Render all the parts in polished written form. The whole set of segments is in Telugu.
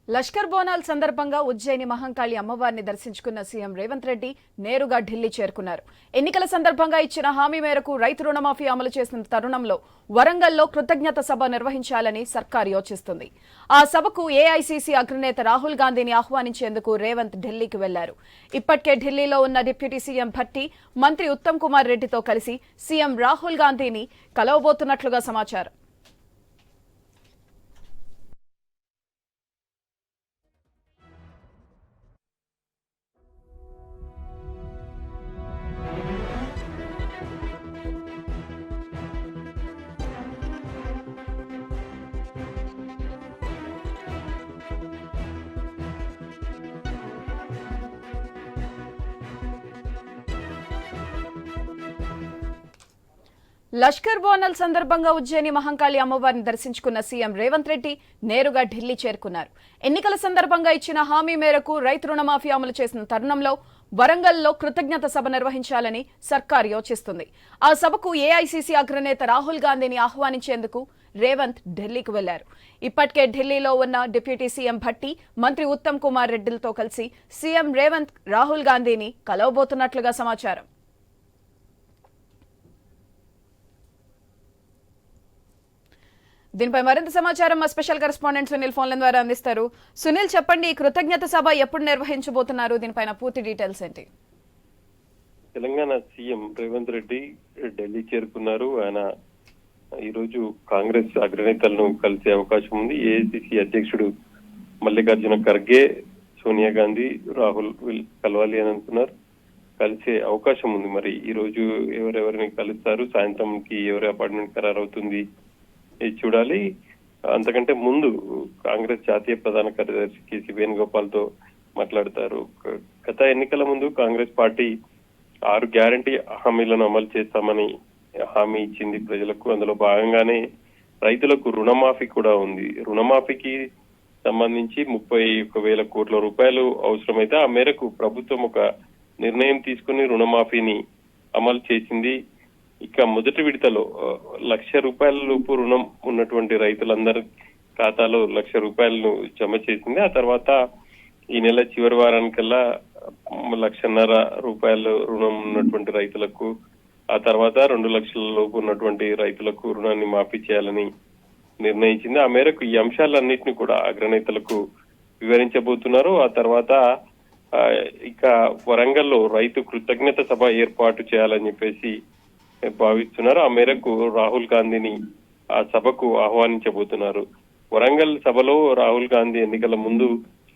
లష్కర్ బోనాల్ సందర్భంగా ఉజ్జయిని మహంకాళి అమ్మవారిని దర్శించుకున్న సీఎం రేవంత్ రెడ్డి నేరుగా ఢిల్లీ చేరుకున్నారు. ఎన్నికల సందర్భంగా ఇచ్చిన హామీ మేరకు రైతు రుణమాఫీ అమలు చేసిన తరుణంలో వరంగల్లో కృతజ్ఞత సభ నిర్వహించాలని సర్కార్ యోచిస్తుంది. ఆ సభకు ఏఐసీసీ అగ్రనేత రాహుల్ గాంధీని ఆహ్వానించేందుకు రేవంత్ ఢిల్లీకి వెళ్లారు. ఇప్పటికే ఢిల్లీలో ఉన్న డిప్యూటీ సీఎం భట్టి, మంత్రి ఉత్తమ్ కుమార్ రెడ్డితో కలిసి సీఎం రాహుల్ గాంధీని కలవబోతున్నట్లుగా సమాచారం. లష్కర్ బోనాల్ సందర్భంగా ఉజ్జయిని మహంకాళి అమ్మవారిని దర్శించుకున్న సీఎం రేవంత్ రెడ్డి నేరుగా ఢిల్లీ చేరుకున్నారు. ఎన్నికల సందర్భంగా ఇచ్చిన హామీ మేరకు రైతు రుణమాఫీ అమలు చేసిన తరుణంలో వరంగల్లో కృతజ్ఞత సభ నిర్వహించాలని సర్కార్ యోచిస్తుంది. ఆ సభకు ఏఐసీసీ అగ్రనేత రాహుల్ గాంధీని ఆహ్వానించేందుకు రేవంత్ ఢిల్లీకి వెళ్లారు. ఇప్పటికే ఢిల్లీలో ఉన్న డిప్యూటీ సీఎం భట్టి, మంత్రి ఉత్తమ్ కుమార్ రెడ్డిలతో కలిసి సీఎం రేవంత్ రాహుల్ గాంధీని కలవబోతున్నట్లుగా సమాచారం. దీనిపై మరింత సమాచారం మా స్పెషల్ కరెస్పాండెంట్ సునీల్ ఫోన్ల ద్వారా అందిస్తారు. సునీల్, చెప్పండి, ఈ కృతజ్ఞత సభ ఎప్పుడు నిర్వహించబోతున్నారు? దీనిపైన పూర్తి డీటెయిల్స్ ఏంటి? తెలంగాణ సీఎం రేవంత్ రెడ్డి ఢిల్లీ చేరుకున్నారు. ఆయన ఈరోజు కాంగ్రెస్ అగ్రనేతలను కలిసే అవకాశం ఉంది. ఏఐసిసి అధ్యక్షుడు మల్లికార్జున ఖర్గే, సోనియా గాంధీ, రాహుల్ కలవాలి అని అంటున్నారు. కలిసే అవకాశం ఉంది. మరి ఈ రోజు ఎవరెవరిని కలుస్తారు, సాయంత్రంకి ఎవరి అపార్ట్మెంట్ ఖరారవుతుంది చూడాలి. అంతకంటే ముందు కాంగ్రెస్ జాతీయ ప్రధాన కార్యదర్శి కేసీ వేణుగోపాల్ తో మాట్లాడతారు. గత ఎన్నికల ముందు కాంగ్రెస్ పార్టీ 6 గ్యారంటీ హామీలను అమలు చేస్తామని హామీ ఇచ్చింది ప్రజలకు. అందులో భాగంగానే రైతులకు రుణమాఫీ కూడా ఉంది. రుణమాఫీకి సంబంధించి 31,000 కోట్ల రూపాయలు అవసరమైతే ఆ మేరకు ప్రభుత్వం ఒక నిర్ణయం తీసుకుని రుణమాఫీని అమలు చేసింది. ఇక మొదటి విడతలో 1,00,000 రూపాయల లోపు రుణం ఉన్నటువంటి రైతులందరి ఖాతాలో 1,00,000 రూపాయలను జమ చేసింది. ఆ తర్వాత ఈ నెల చివరి వారానికల్లా 1,50,000 రూపాయలు రుణం ఉన్నటువంటి రైతులకు, ఆ తర్వాత 2 లక్షల లోపు ఉన్నటువంటి రైతులకు రుణాన్ని మాఫీ చేయాలని నిర్ణయించింది. ఆ మేరకు ఈ అంశాలన్నింటినీ కూడా అగ్రనేతలకు వివరించబోతున్నారు. ఆ తర్వాత ఇక వరంగల్లో రైతు కృతజ్ఞత సభ ఏర్పాటు చేయాలని చెప్పేసి భావిస్తున్నారు. ఆ మేరకు రాహుల్ గాంధీని ఆ సభకు ఆహ్వానించబోతున్నారు. వరంగల్ సభలో రాహుల్ గాంధీ ఎన్నికల ముందు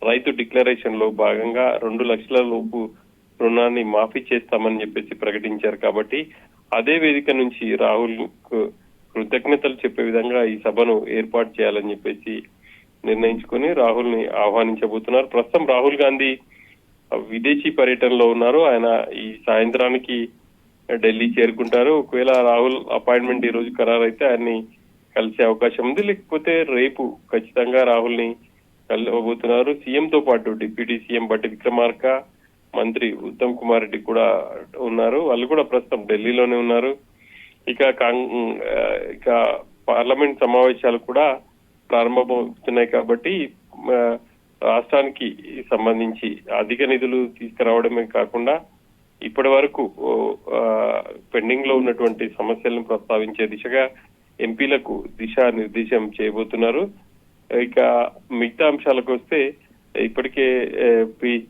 రైతు డిక్లరేషన్ లో భాగంగా 2 లక్షల లోపు రుణాన్ని మాఫీ చేస్తామని చెప్పేసి ప్రకటించారు. కాబట్టి అదే వేదిక నుంచి రాహుల్ కృతజ్ఞతలు చెప్పే విధంగా ఈ సభను ఏర్పాటు చేయాలని చెప్పేసి నిర్ణయించుకుని రాహుల్ ని ఆహ్వానించబోతున్నారు. ప్రస్తుతం రాహుల్ గాంధీ విదేశీ పర్యటనలో ఉన్నారు. ఆయన ఈ సాయంత్రానికి ఢిల్లీ చేరుకుంటారు. ఒకవేళ రాహుల్ అపాయింట్మెంట్ ఈ రోజు ఖరారైతే ఆయన్ని కలిసే అవకాశం ఉంది. లేకపోతే రేపు ఖచ్చితంగా రాహుల్ ని కలవబోతున్నారు. సీఎం తో పాటు డిప్యూటీ సీఎం భట్టి విక్రమార్క, మంత్రి ఉత్తమ్ కుమార్ రెడ్డి కూడా ఉన్నారు. వాళ్ళు కూడా ప్రస్తుతం ఢిల్లీలోనే ఉన్నారు. ఇక పార్లమెంట్ సమావేశాలు కూడా ప్రారంభమవుతున్నాయి. కాబట్టి రాష్ట్రానికి సంబంధించి అధిక నిధులు తీసుకురావడమే కాకుండా ఇప్పటి వరకు పెండింగ్ లో ఉన్నటువంటి సమస్యలను ప్రస్తావించే దిశగా ఎంపీలకు దిశానిర్దేశం చేయబోతున్నారు. ఇక మిగతా అంశాలకు వస్తే ఇప్పటికే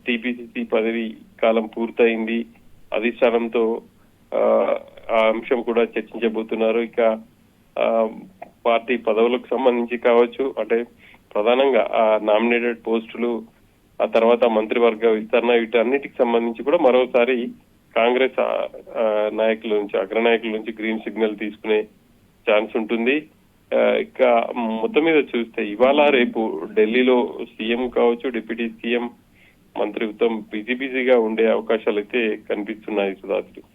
టీపీసీసీ పదవి కాలం పూర్తయింది. అధిష్టానంతో ఆ అంశం కూడా చర్చించబోతున్నారు. ఇక పార్టీ పదవులకు సంబంధించి కావచ్చు, అంటే ప్రధానంగా ఆ నామినేటెడ్ పోస్టులు, ఆ తర్వాత మంత్రివర్గ విస్తరణ, వీటన్నిటికి సంబంధించి కూడా మరోసారి కాంగ్రెస్ నాయకుల నుంచి, అగ్రనాయకుల నుంచి గ్రీన్ సిగ్నల్ తీసుకునే ఛాన్స్ ఉంటుంది. ఇక మొత్తం మీద చూస్తే ఇవాళ రేపు ఢిల్లీలో సీఎం కావచ్చు, డిప్యూటీ సీఎం, మంత్రి ఉత్తమ్ బిజీగా ఉండే అవకాశాలు అయితే కనిపిస్తున్నాయి. సుధాత్రి.